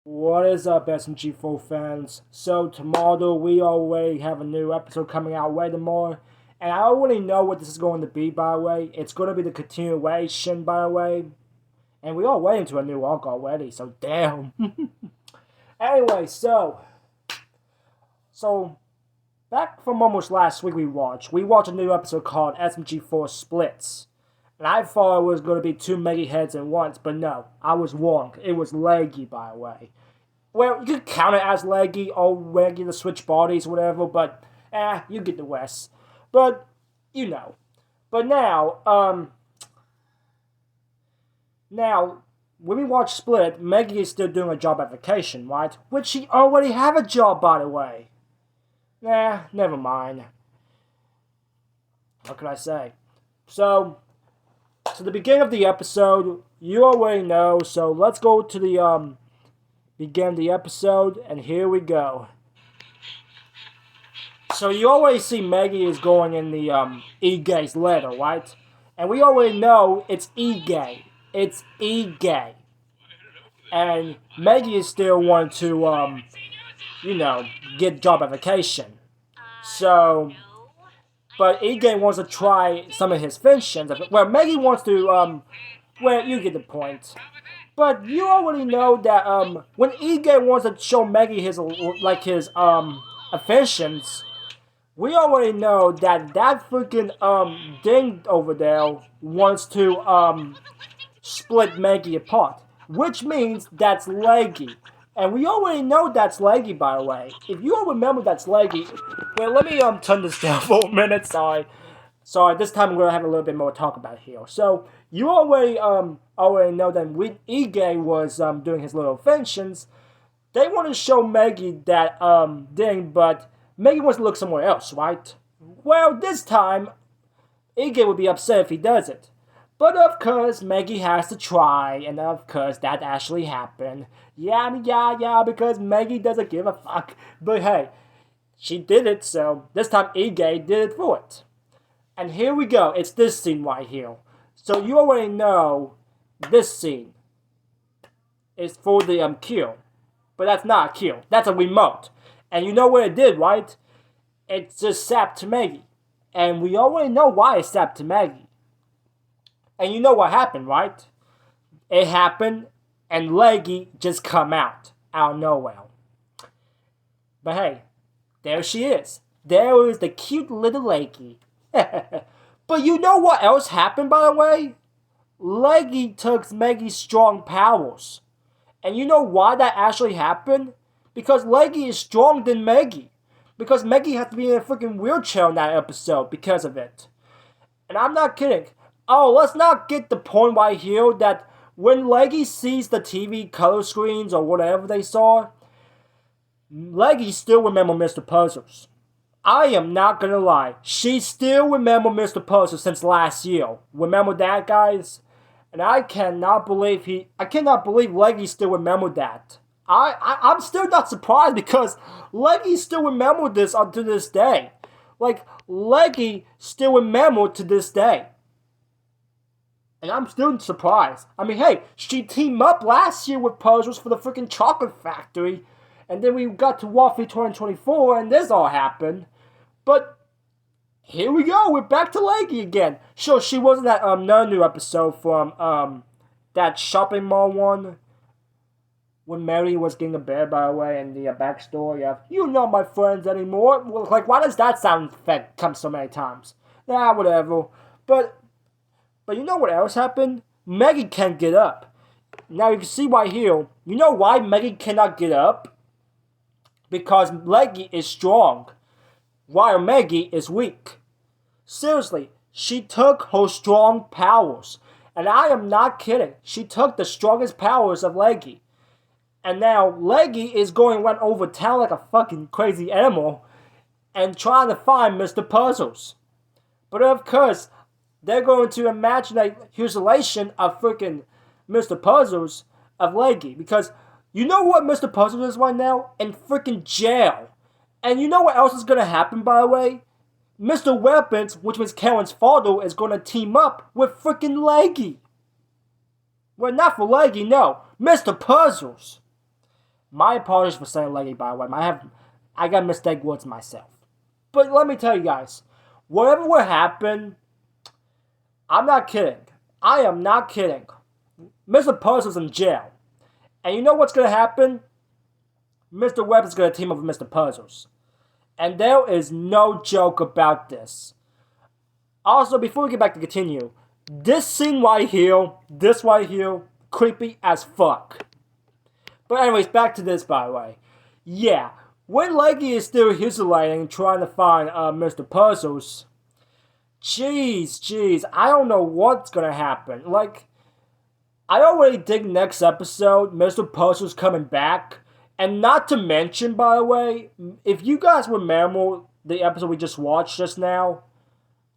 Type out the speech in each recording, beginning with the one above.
What is up, SMG4 fans? So tomorrow we already have a new episode coming out way tomorrow, and I already know what this is going to be. By the way, it's going to be the continuation. By the way, and we are waiting to a new arc already. So damn. Anyway, so back from almost last week, we watched a new episode called SMG4 Splits. And I thought it was going to be two Meggy heads at once, but no, I was wrong. It was Leggy, by the way. Well, you could count it as Leggy or regular switch bodies, whatever, but you get the rest. But you know. But now when we watch Split, Meggy is still doing a job application, right? Which she already have a job, by the way. Never mind. What can I say? So the beginning of the episode, you already know, so let's go to the beginning of the episode, and here we go. So you already see Meggy is going in the E-Gay's letter, right? And we already know it's E-Gay. It's E-Gay. And Meggy is still wanting to, get job application. So, but E-Gay wants to try some of his inventions. Well, Meggy wants to, well, you get the point. But you already know that, when E-Gay wants to show Meggy his inventions, we already know that freaking, ding over there wants to, split Meggy apart. Which means that's Leggy. And we already know that's Leggy, by the way. If you all remember that's Leggy... Well, let me turn this down for a minute, sorry. Sorry, this time I'm going to have a little bit more talk about here. So, you already know that when E-Gay was doing his little inventions, they want to show Meggy that thing, but Meggy wants to look somewhere else, right? Well, this time, E-Gay would be upset if he does it. But of course, Meggy has to try, and of course, that actually happened. Yeah, because Meggy doesn't give a fuck. But hey, she did it, so this time E-Gay did it for it. And here we go, it's this scene right here. So you already know this scene is for the kill. But that's not a kill, that's a remote. And you know what it did, right? It just sapped to Meggy. And we already know why it sapped to Meggy. And you know what happened, right? It happened, and Leggy just come out of nowhere. But hey, there she is. There is the cute little Leggy. But you know what else happened, by the way? Leggy took Meggy's strong powers. And you know why that actually happened? Because Leggy is stronger than Meggy. Because Meggy had to be in a freaking wheelchair in that episode because of it. And I'm not kidding. Oh, let's not get the point right here that when Leggy sees the TV color screens or whatever they saw, Leggy still remember Mr. Puzzles. I am not gonna lie, she still remember Mr. Puzzles since last year. Remember that, guys? And I cannot believe Leggy still remembered that. I'm still not surprised because Leggy still remembered this to this day. Like, Leggy still remembered to this day. And I'm still surprised. I mean, hey, she teamed up last year with Puzzles for the freaking Chocolate Factory. And then we got to Waffy 2024 and this all happened. But here we go, we're back to Leggy again. Sure, she wasn't that another new episode from that shopping mall one. When Mary was getting a bear, by the way, and the backstory of, "You not my friends anymore." Well, like, why does that sound effect come so many times? Whatever. But you know what else happened? Meggy can't get up. Now you can see right here. You know why Meggy cannot get up? Because Leggy is strong, while Meggy is weak. Seriously, she took her strong powers. And I am not kidding. She took the strongest powers of Leggy. And now Leggy is going run over town like a fucking crazy animal and trying to find Mr. Puzzles. But of course, they're going to imagine a hallucination of freaking Mr. Puzzles of Leggy. Because you know what Mr. Puzzles is right now? In freaking jail. And you know what else is going to happen, by the way? Mr. Weapons, which was Karen's father, is going to team up with freaking Leggy. Well, not for Leggy, no. Mr. Puzzles. My apologies for saying Leggy, by the way. I got mistake words myself. But let me tell you guys, whatever will happen, I'm not kidding. I am not kidding. Mr. Puzzle's in jail. And you know what's going to happen? Mr. Weapon's going to team up with Mr. Puzzles. And there is no joke about this. Also, before we get back to continue, this scene right here, creepy as fuck. But anyways, back to this, by the way. Yeah, when Leggy is still hesitating, trying to find Mr. Puzzles, jeez, I don't know what's gonna happen. Like, I already think next episode, Mr. Puzzles coming back. And not to mention, by the way, if you guys remember the episode we just watched just now,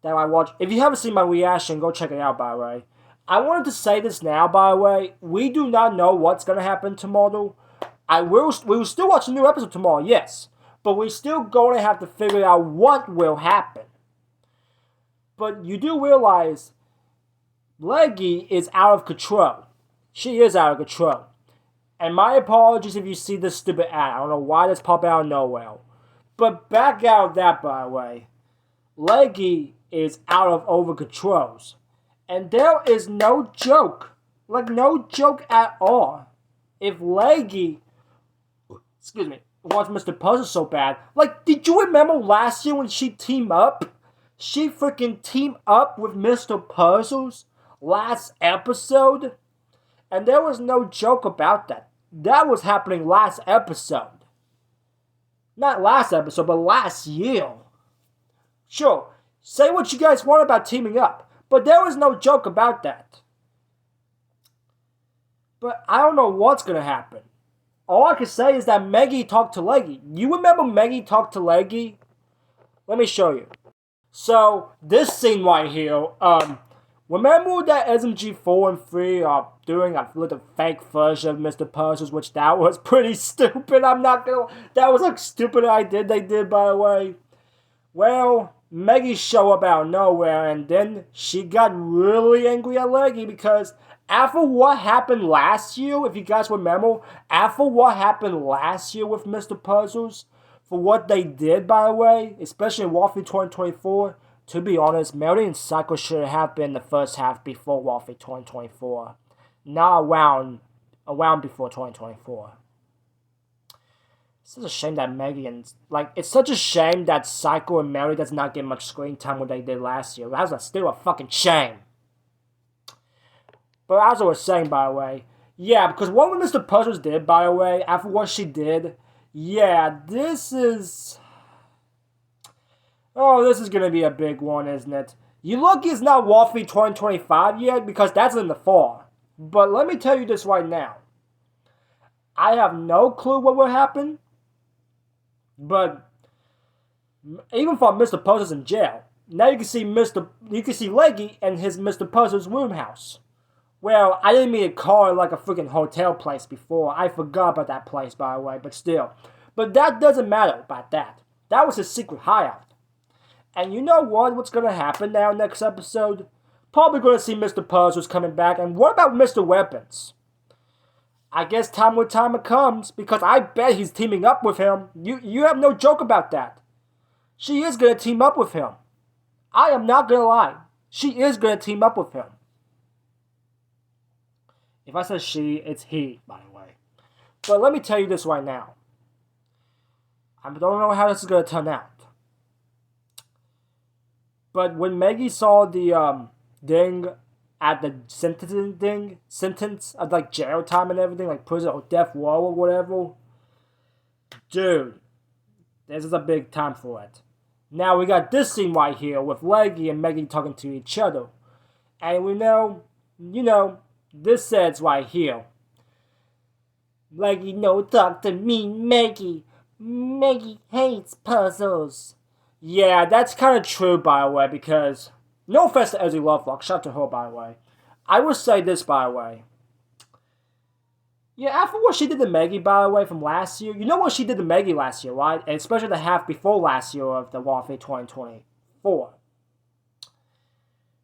that I watched, if you haven't seen my reaction, go check it out, by the way. I wanted to say this now, by the way. We do not know what's going to happen tomorrow. We will still watch a new episode tomorrow, yes. But we're still going to have to figure out what will happen. But you do realize Leggy is out of control. She is out of control. And my apologies if you see this stupid ad. I don't know why this popped out of nowhere. But back out of that, by the way. Leggy is out of over controls. And there is no joke. Like, no joke at all. If Leggy, wants Mr. Puzzle so bad. Like, did you remember last year when she teamed up? She freaking teamed up with Mr. Puzzles last episode? And there was no joke about that. That was happening last episode. Not last episode, but last year. Sure, say what you guys want about teaming up, but there was no joke about that. But I don't know what's going to happen. All I can say is that Meggy talked to Leggy. You remember Meggy talked to Leggy? Let me show you. So, this scene right here, remember that SMG4 and 3 are doing a little fake version of Mr. Puzzles, which that was pretty stupid. That was a stupid idea they did, by the way. Well, Meggy showed up out of nowhere, and then she got really angry at Leggy because after what happened last year, if you guys remember, after what happened last year with Mr. Puzzles, for what they did, by the way, especially in Warfare 2024, to be honest, Melody and Psycho should have been the first half before Warfare 2024. Not around before 2024. It's such a shame that Meggy and, it's such a shame that Psycho and Melody does not get much screen time what they did last year. That was still a fucking shame. But as I was saying, by the way, yeah, because what Mr. Puzzles did, by the way, after what she did, yeah, this is going to be a big one, isn't it? You lucky it's not Warfare 2025 yet, because that's in the fall. But let me tell you this right now. I have no clue what will happen. But even for Mr. Puzzles in jail, now you can see Leggy and his Mr. Puzzles room house. Well, I didn't mean to call it like a freaking hotel place before. I forgot about that place, by the way, but still. But that doesn't matter about that. That was his secret hideout. And you know what? What's going to happen now next episode? Probably going to see Mr. Puzzles coming back. And what about Mr. Weapons? I guess time when time it comes, because I bet he's teaming up with him. You have no joke about that. She is going to team up with him. I am not going to lie. She is going to team up with him. If I say she, it's he, by the way. But let me tell you this right now. I don't know how this is going to turn out. But when Meggy saw the thing at the sentence of like jail time and everything, like prison or death row or whatever, dude, this is a big time for it. Now we got this scene right here with Leggy and Meggy talking to each other. And we know, this says right here. Leggy, no talk to me, Meggy. Meggy hates puzzles. Yeah, that's kind of true, by the way, because, no offense to Ezzy Lovelock, shout out to her, by the way. I will say this, by the way. Yeah, after what she did to Meggy, by the way, from last year, you know what she did to Meggy last year, right? And especially the half before last year of the Warfare 2024.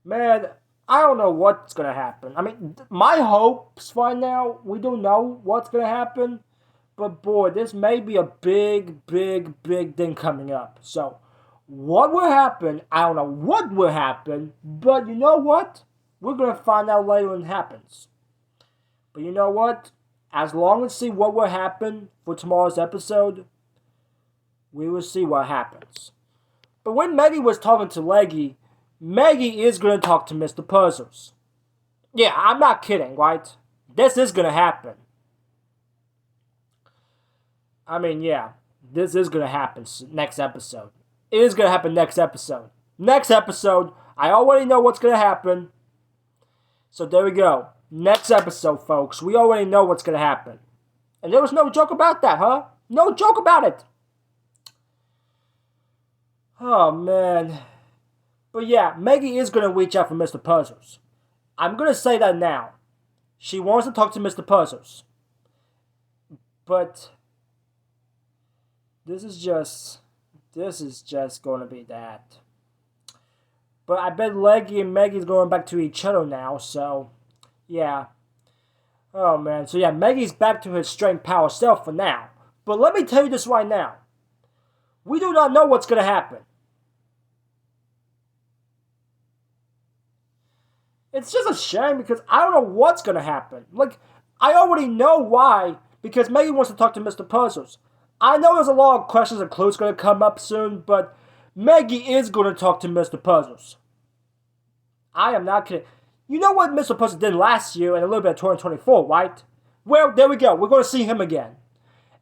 Man, I don't know what's going to happen. I mean, my hopes right now, we don't know what's going to happen. But boy, this may be a big, big, big thing coming up. So, what will happen? I don't know what will happen, but you know what? We're gonna find out later when it happens. But you know what? As long as see what will happen for tomorrow's episode, we will see what happens. But when Meggy was talking to Leggy, Meggy is gonna talk to Mr. Puzzles. Yeah, I'm not kidding, right? This is gonna happen. I mean, yeah, this is gonna happen next episode. It is gonna happen next episode. Next episode, I already know what's gonna happen. So there we go. Next episode, folks. We already know what's gonna happen. And there was no joke about that, huh? No joke about it. Oh, man. But yeah, Meggy is gonna reach out for Mr. Puzzles. I'm gonna say that now. She wants to talk to Mr. Puzzles. But this is just going to be that. But I bet Leggy and Meggy's going back to each other now, so yeah. Oh man, so yeah, Meggy's back to his strength power self for now. But let me tell you this right now. We do not know what's going to happen. It's just a shame because I don't know what's going to happen. Like, I already know why, because Meggy wants to talk to Mr. Puzzles. I know there's a lot of questions and clues going to come up soon, but Meggy is going to talk to Mr. Puzzles. I am not kidding. You know what Mr. Puzzles did last year and a little bit of 2024, right? Well, there we go. We're going to see him again.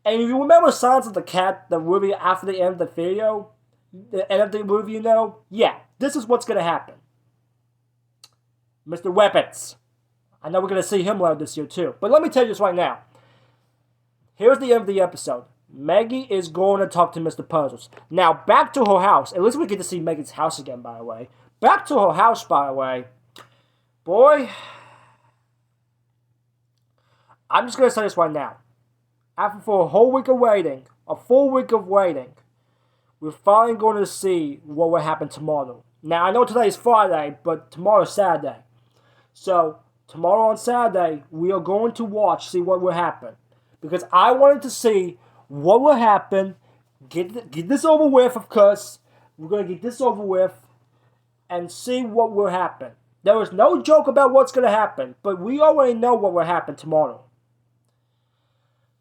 And if you remember Silence of the Cat, the movie after the end of the video, the end of the movie, you know? Yeah, this is what's going to happen. Mr. Weapons. I know we're going to see him later this year too. But let me tell you this right now. Here's the end of the episode. Meggy is going to talk to Mr. Puzzles. Now, back to her house. At least we get to see Meggy's house again, by the way. Back to her house, by the way. Boy, I'm just going to say this right now. After a whole week of waiting, a full week of waiting, we're finally going to see what will happen tomorrow. Now, I know today is Friday, but tomorrow is Saturday. So, tomorrow on Saturday, we are going to see what will happen. Because I wanted to see what will happen. Get this over with, of course. We're going to get this over with and see what will happen. There is no joke about what's going to happen, but we already know what will happen tomorrow.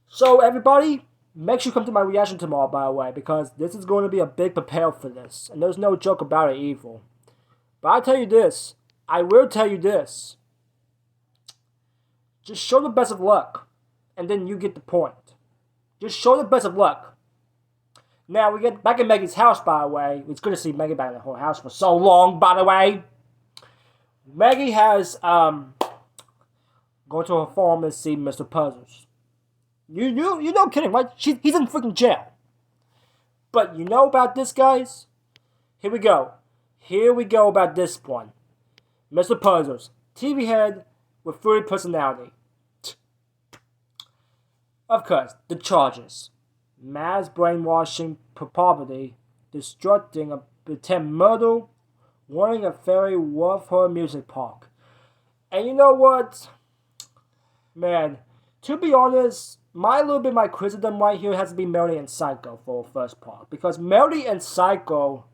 So, everybody, make sure you come to my reaction tomorrow, by the way, because this is going to be a big prepare for this. And there's no joke about it either. But I'll tell you this. I will tell you this. Just show the best of luck. And then you get the point. Just show the best of luck. Now, we get back in Meggy's house, by the way. It's good to see Meggy back in her house for so long, by the way. Meggy has, gone to her farm and see Mr. Puzzles. You know, kidding, right? He's in freaking jail. But you know about this, guys? Here we go. Here we go about this one. Mr. Puzzles. TV head with fluid personality. Of course, the charges. Mass brainwashing property, destructing a pretend murder, wanting a very worth her music park. And you know what? Man, to be honest, my criticism right here has to be Melody and Psycho for the first part. Because Melody and Psycho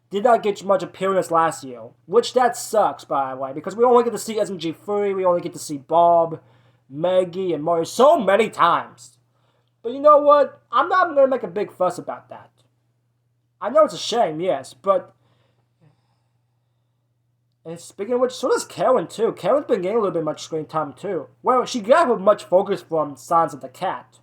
did not get much appearance last year. Which that sucks, by the way. Because we only get to see SMG4, we only get to see Bob, Meggy, and Mario so many times. But you know what? I'm not going to make a big fuss about that. I know it's a shame, yes, but... And speaking of which, so does Karen too. Karen's been getting a little bit much screen time too. Well, she got her much focus from Silence of the Cat.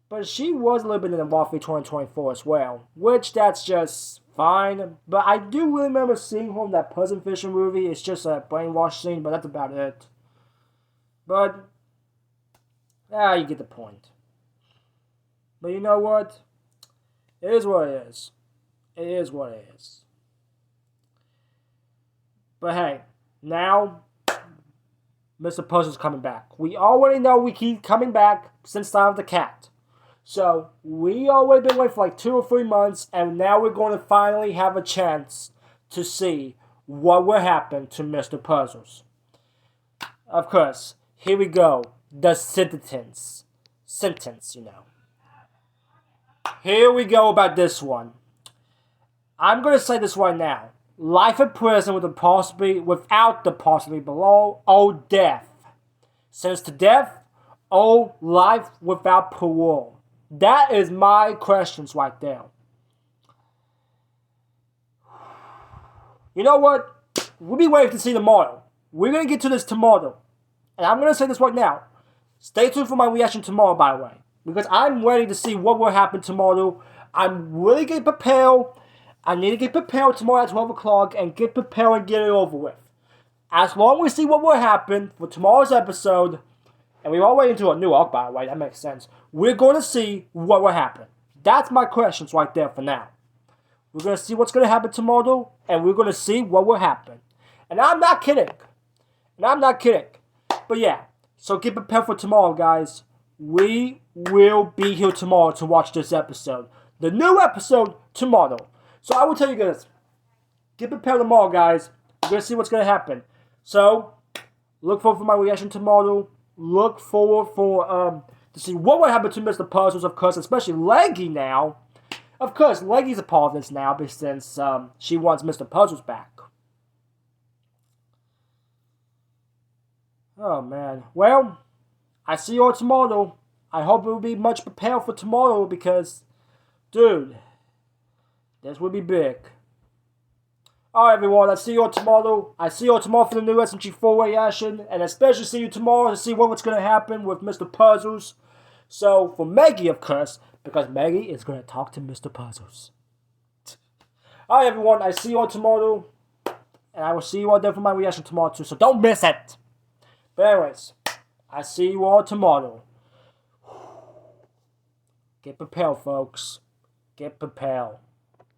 But she was a little bit in the Waffle 2024 as well. Which, that's just fine. But I do really remember seeing her in that Puzzle Fishing movie. It's just a brainwash scene, but that's about it. But... you get the point. But you know what? It is what it is. It is what it is. But hey, now, Mr. Puzzle's coming back. We already know we keep coming back since Time of the Cat. So, we already been waiting for like 2 or 3 months, and now we're going to finally have a chance to see what will happen to Mr. Puzzles. Of course, here we go. The sentence. sentence, you know. Here we go about this one. I'm going to say this right now. Life in prison with without the possibly below, or death. Sentence to death, or life without parole. That is my questions right there. You know what? We'll be waiting to see tomorrow. We're going to get to this tomorrow. And I'm going to say this right now. Stay tuned for my reaction tomorrow, by the way. Because I'm ready to see what will happen tomorrow. I'm really getting prepared. I need to get prepared tomorrow at 12 o'clock and get prepared and get it over with. As long as we see what will happen for tomorrow's episode, and we're already into a new arc, by the way, that makes sense. We're going to see what will happen. That's my questions right there for now. We're going to see what's going to happen tomorrow, and we're going to see what will happen. And I'm not kidding. But yeah, so get prepared for tomorrow, guys. We will be here tomorrow to watch this episode. The new episode tomorrow. So I will tell you guys, get prepared tomorrow, guys. We're going to see what's going to happen. So, look forward for my reaction tomorrow. Look forward for to see what will happen to Mr. Puzzles, of course, especially Leggy now. Of course, Leggy's a part of this now, since she wants Mr. Puzzles back. Oh, man. Well, I see you all tomorrow. I hope it will be much prepared for tomorrow because, dude, this will be big. Alright, everyone, I see you all tomorrow. I see you all tomorrow for the new SMG4 reaction, and especially see you tomorrow to see what's going to happen with Mr. Puzzles. So, for Meggy, of course, because Meggy is going to talk to Mr. Puzzles. Alright, everyone, I see you all tomorrow, and I will see you all there for my reaction tomorrow, too, so don't miss it. But anyways, I see you all tomorrow. Get prepared, folks. Get prepared.